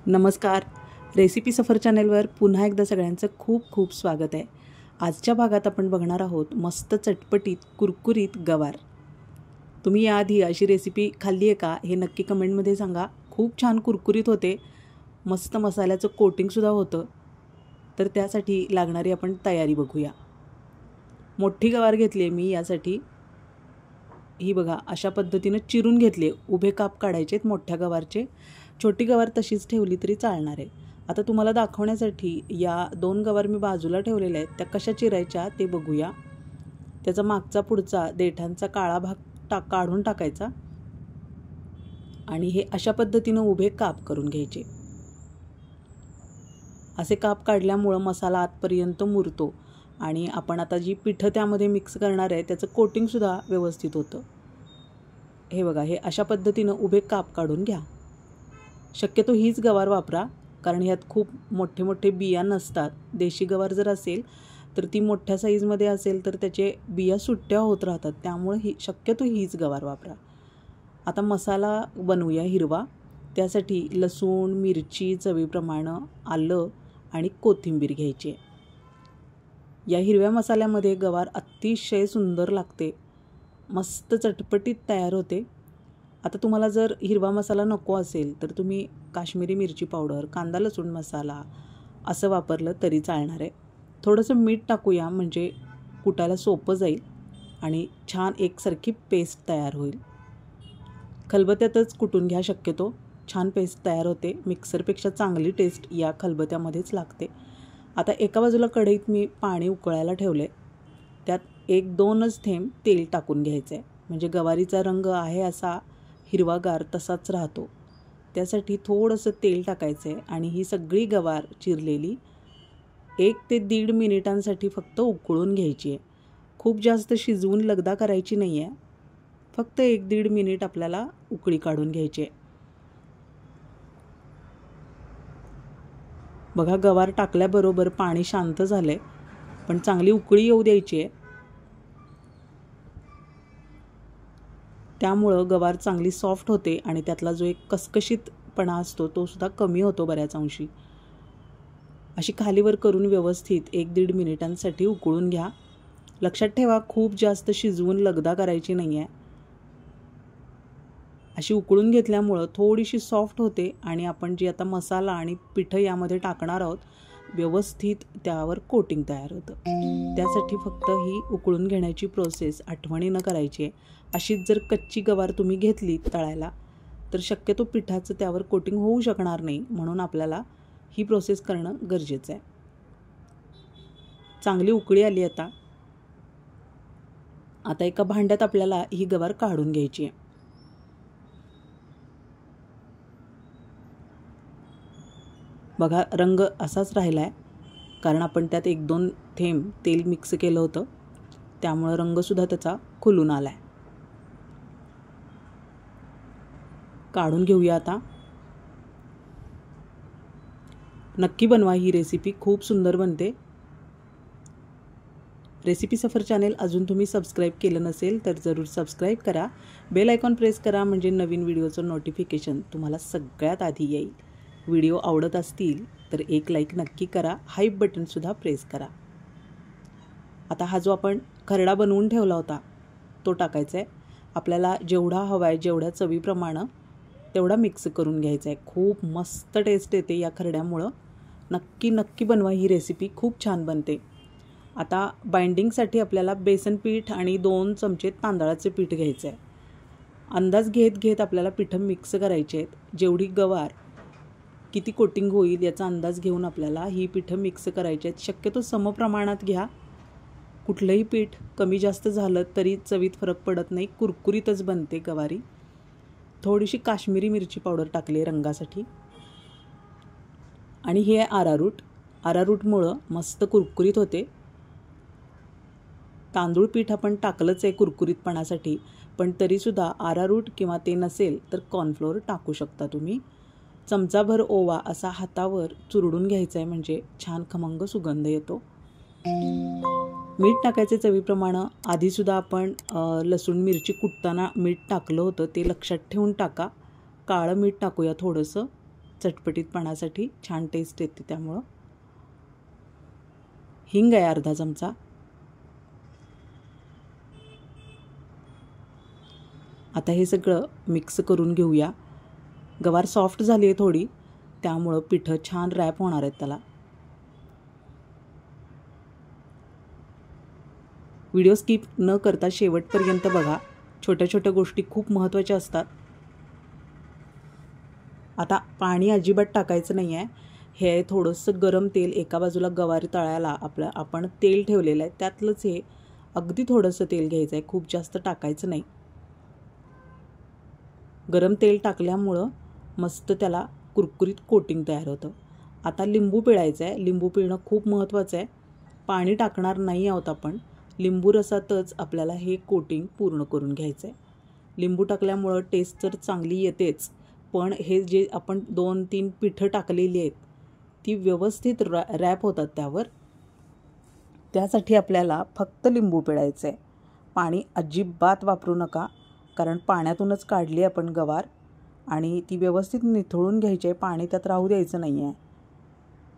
नमस्कार. रेसिपी सफर चॅनलवर पुन्हा एकदा सगळ्यांचं खूप खूप स्वागत आहे. आजच्या भागात आपण बघणार आहोत मस्त चटपटीत कुरकुरीत गवार. तुम्ही याआधी अशी रेसिपी खाल्ली आहे का हे नक्की कमेंटमध्ये सांगा. खूप छान कुरकुरीत होते, मस्त मसाल्याचं कोटिंगसुद्धा होतं. तर त्यासाठी लागणारी आपण तयारी बघूया. मोठी गवार घेतली आहे मी. यासाठी ही बघा अशा पद्धतीनं चिरून घेतले. उभे काप काढायचे आहेत मोठ्या गवारचे. छोटी गवार तशीच ठेवली तरी चालणार आहे. आता तुम्हाला दाखवण्यासाठी या 2 गवार मी बाजूला ठेवलेल्या आहेत. त्या कशा चिरायच्या ते बघूया. त्याचा मागचा पुढचा देठांचा काळा भाग काढून टाकायचा आणि हे अशा पद्धतीनं उभे काप करून घ्यायचे. असे काप काढल्यामुळं मसाला आतपर्यंत मुरतो आणि आपण आता जी पिठं त्यामध्ये मिक्स करणार आहे त्याचं कोटिंगसुद्धा व्यवस्थित होतं. हे बघा, हे अशा पद्धतीनं उभे काप काढून घ्या. शक्यतो हीच गवार वापरा, कारण ह्यात खूप मोठे मोठे बिया नसतात. देशी गवार जर असेल तर ती मोठ्या साईजमध्ये असेल तर त्याचे बिया सुट्ट्या होत राहतात. त्यामुळे शक्यतो हीच गवार वापरा. आता मसाला बनवूया हिरवा. त्यासाठी लसूण, मिरची चवीप्रमाणे, आलं आणि कोथिंबीर घ्यायची. या हिरव्या मसाल्यामध्ये गवार अतिशय सुंदर लागते, मस्त चटपटीत तयार होते. आता तुम्हाला जर हिरवा मसाला नको असेल तर तुम्ही काश्मीरी मिरची पावडर, कांदा लसूण मसाला असं वापरलं तरी चालणार आहे. थोडंसं मीठ टाकूया म्हणजे कुटायला सोपं जाईल आणि छान एकसारखी पेस्ट तयार होईल. खलबत्त्यातच कुटून घ्या, शक्यतो छान पेस्ट तयार होते. मिक्सरपेक्षा चांगली टेस्ट या खलबत्त्यामध्येच लागते. आता एका बाजूला कढईत मी पाणी उकळायला ठेवले. त्यात 1-2च थेंब तेल टाकून घ्यायचं आहे, म्हणजे गवारीचा रंग आहे असा हिरवागार तसाच राहतो. त्यासाठी थोडंसं तेल टाकायचं आहे आणि ही सगळी गवार चिरलेली 1 ते 1.5 मिनिटांसाठी फक्त उकळून घ्यायची आहे. खूप जास्त शिजवून लगदा करायची नाही आहे. फक्त 1-1.5 मिनिट आपल्याला उकळी काढून घ्यायची आहे. बघा, गवार टाकल्याबरोबर पाणी शांत झालं आहे, पण चांगली उकळी येऊ द्यायची आहे. त्यामुळं गवार चांगली सॉफ्ट होते आणि त्यातला जो एक कसकशीतपणा असतो तो सुद्धा कमी होतो बऱ्याच अंशी. अशी खालीवर करून व्यवस्थित 1-1.5 मिनिटांसाठी उकळून घ्या. लक्षात ठेवा, खूप जास्त शिजवून लगदा करायची नाही आहे. अशी उकळून घेतल्यामुळं थोडीशी सॉफ्ट होते आणि आपण जी आता मसाला आणि पिठं यामध्ये टाकणार आहोत व्यवस्थित त्यावर कोटिंग तयार होतं. त्यासाठी फक्त ही उकळून घेण्याची प्रोसेस आठवणीनं करायची आहे. अशीच जर कच्ची गवार तुम्ही घेतली तळायला तर शक्यतो पिठाचं त्यावर कोटिंग होऊ शकणार नाही. म्हणून आपल्याला ही प्रोसेस करणं गरजेचं आहे. चांगली उकळी आली. आता एका भांड्यात आपल्याला ही गवार काढून घ्यायची आहे. बघा, रंग असाच राहिला आहे, कारण आपण त्यात 1-2 थेंब तेल मिक्स केलं होतं. त्यामुळं रंगसुद्धा त्याचा खुलून आला आहे. काढून घेऊया आता. नक्की बनवा ही रेसिपी, खूप सुंदर बनते. रेसिपी सफर चॅनेल अजून तुम्ही सबस्क्राईब केलं नसेल तर जरूर सबस्क्राईब करा. बेल आयकॉन प्रेस करा म्हणजे नवीन व्हिडिओचं नोटिफिकेशन तुम्हाला सगळ्यात आधी येईल. व्हिडिओ आवडत असतील तर एक लाईक नक्की करा. हाईप बटनसुद्धा प्रेस करा. आता हा जो आपण खरडा बनवून ठेवला होता तो टाकायचा आहे. आपल्याला जेवढा हवा आहे, जेवढ्या चवीप्रमाणे तेवढा मिक्स करून घ्यायचा आहे. खूप मस्त टेस्ट येते या खरड्यामुळं. नक्की बनवा ही रेसिपी, खूप छान बनते. आता बाइंडिंगसाठी आपल्याला बेसन पीठ आणि 2 चमचे तांदळाचे पीठ घ्यायचं आहे. अंदाज घेत आपल्याला पिठं मिक्स करायचे आहेत. जेवढी गवार किती कोटिंग होईल याचा अंदाज घेऊन आपल्याला ही पिठं मिक्स करायची आहेत. शक्यतो समप्रमाणात घ्या. कुठलंही पीठ कमी जास्त झालं तरी चवीत फरक पडत नाही, कुरकुरीतच बनते गवारी. थोडीशी काश्मीरी मिरची पावडर टाकली रंगासाठी आणि हे आरारूटमुळं मस्त कुरकुरीत होते. तांदूळ पीठ आपण टाकलंच आहे कुरकुरीतपणासाठी, पण तरीसुद्धा आरारूट किंवा ते नसेल तर कॉर्नफ्लोअर टाकू शकता तुम्ही. चमचाभर ओवा असा हातावर चुरडून घ्यायचा आहे, म्हणजे छान खमंग सुगंध येतो. मीठ टाकायचे चवीप्रमाणे. आधीसुद्धा आपण लसूण मिरची कुटताना मीठ टाकलं होतं, ते लक्षात ठेवून टाका. काळं मीठ टाकूया थोडंसं. चटपटीतपणासाठी छान टेस्ट येते. त्यामुळं हिंग आहे अर्धा चमचा. आता हे सगळं मिक्स करून घेऊया. गवार सॉफ्ट झाली आहे थोडी, त्यामुळं पिठं छान रॅप होणार आहेत त्याला. व्हिडिओ स्किप न करता शेवटपर्यंत बघा. छोट्या छोट्या गोष्टी खूप महत्त्वाच्या असतात. आता पाणी अजिबात टाकायचं नाही आहे. हे थोडंसं गरम तेल एका बाजूला गवारी तळायला आपण तेल ठेवलेलं आहे, त्यातलंच हे अगदी थोडंसं तेल घ्यायचं आहे, खूप जास्त टाकायचं नाही. गरम तेल टाकल्यामुळं मस्त त्याला कुरकुरीत कोटिंग तयार होतं. आता लिंबू पिळायचं आहे. लिंबू पिळणं खूप महत्त्वाचं आहे. पाणी टाकणार नाही आहोत आपण. लिंबू रसातच आपल्याला हे कोटिंग पूर्ण करून घ्यायचं आहे. लिंबू टाकल्यामुळं टेस्ट तर चांगली येतेच, पण हे जे आपण 2-3 पिठं टाकलेली आहेत ती व्यवस्थित रॅप होतात त्यावर. त्यासाठी आपल्याला फक्त लिंबू पिळायचं आहे. पाणी अजिबात वापरू नका, कारण पाण्यातूनच काढली आपण गवार आणि ती व्यवस्थित निथळून घ्यायची आहे. पाणी त्यात राहू द्यायचं नाही आहे.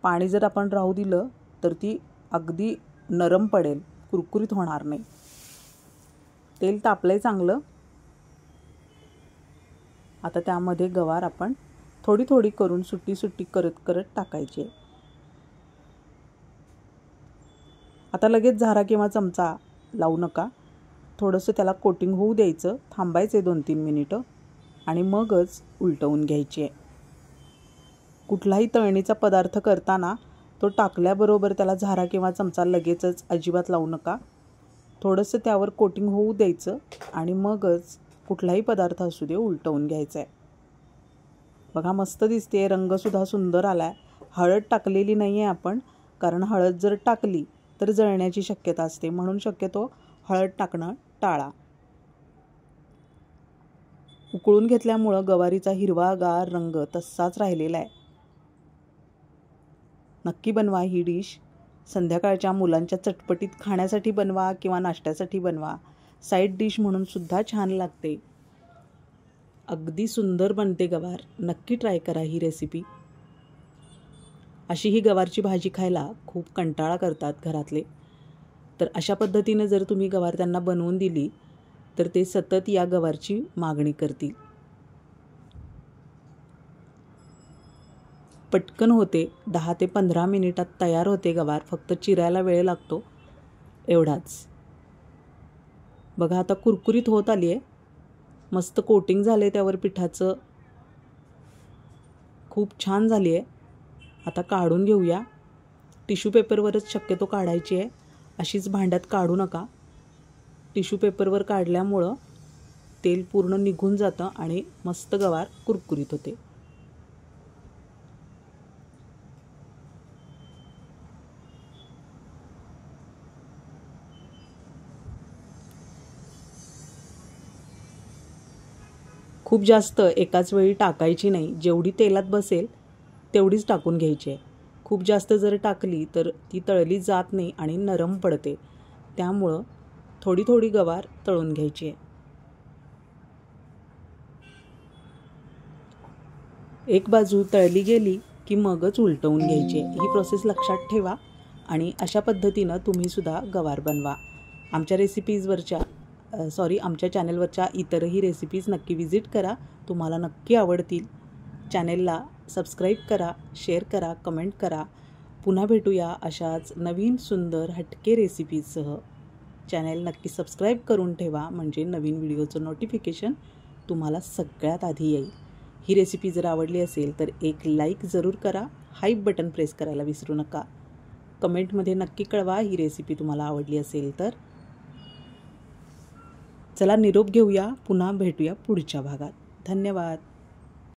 पाणी जर आपण राहू दिलं तर ती अगदी नरम पडेल, कुरकुरीत होणार नाही. तेल तापलंय चांगलं. आता त्यामध्ये गवार आपण थोडी थोडी करून सुट्टी सुट्टी करत करत टाकायची आहे. आता लगेच झारा किंवा चमचा लावू नका. थोडंसं त्याला कोटिंग होऊ द्यायचं, थांबायचं 2-3 मिनिटं आणि मगच उलटवून घ्यायची आहे. कुठलाही तळणीचा पदार्थ करताना तो टाकल्याबरोबर त्याला झारा किंवा चमचा लगेचच अजिबात लावू नका. थोडंसं त्यावर कोटिंग होऊ द्यायचं आणि मगच कुठलाही पदार्थ असू दे उलटवून घ्यायचा आहे. बघा मस्त दिसते, रंगसुद्धा सुंदर आला आहे. हळद टाकलेली नाही आहे आपण, कारण हळद जर टाकली तर जळण्याची शक्यता असते, म्हणून शक्यतो हळद टाकणं टाळा. उकळून घेतल्यामुळं गवारीचा हिरवागार रंग तसाच राहिलेला आहे. नक्की बनवा ही डिश. संध्याकाळच्या मुलांच्या चटपटीत खाण्यासाठी बनवा किंवा नाश्त्यासाठी बनवा. साईड डिश म्हणून सुद्धा छान लागते. अगदी सुंदर बनते गवार. नक्की ट्राय करा ही रेसिपी. अशी ही गवारची भाजी खायला खूप कंटाळा करतात घरातले, तर अशा पद्धतीने जर तुम्ही गवार त्यांना बनवून दिली तर ते सतत या गवारची मागणी करतील. पटकन होते, 10 ते 15 मिनिटात तयार होते गवार. फक्त चिरायला वेळ लागतो एवढाच. बघा आता कुरकुरीत होत आली आहे. मस्त कोटिंग झाले त्यावर पिठाचं, खूप छान झाली आहे. आता काढून घेऊया. टिश्यू पेपरवरच शक्यतो काढायची आहे. अशीच भांड्यात काढू नका. टिश्यू पेपरवर काढल्यामुळं तेल पूर्ण निघून जातं आणि मस्त गवार कुरकुरीत होते. खूप जास्त एकाच वेळी टाकायची नाही. जेवढी तेलात बसेल तेवढीच टाकून घ्यायची आहे. खूप जास्त जर टाकली तर ती तळली जात नाही आणि नरम पडते. त्यामुळं थोडी थोडी गवार तळून घ्यायची आहे. एक बाजू तळली गेली की मगच उलटवून घ्यायची आहे. ही प्रोसेस लक्षात ठेवा आणि अशा पद्धतीनं तुम्हीसुद्धा गवार बनवा. आमच्या चॅनलवरच्या इतरही रेसिपीज नक्की विजिट करा. तुम्हाला नक्की आवडतील. चॅनेलला सबस्क्राईब करा, शेअर करा, कमेंट करा. पुन्हा भेटूया अशाच नवीन सुंदर हटके रेसिपीजसह. चॅनेल नक्की सबस्क्राईब करून ठेवा, म्हणजे नवीन व्हिडिओचं नोटिफिकेशन तुम्हाला सगळ्यात आधी येईल. ही रेसिपी जर आवडली असेल तर एक लाईक जरूर करा. हाईप बटन प्रेस करायला विसरू नका. कमेंटमध्ये नक्की कळवा ही रेसिपी तुम्हाला आवडली असेल तर. चला निरोप घेऊया. पुन्हा भेटूया पुढच्या भागात. धन्यवाद.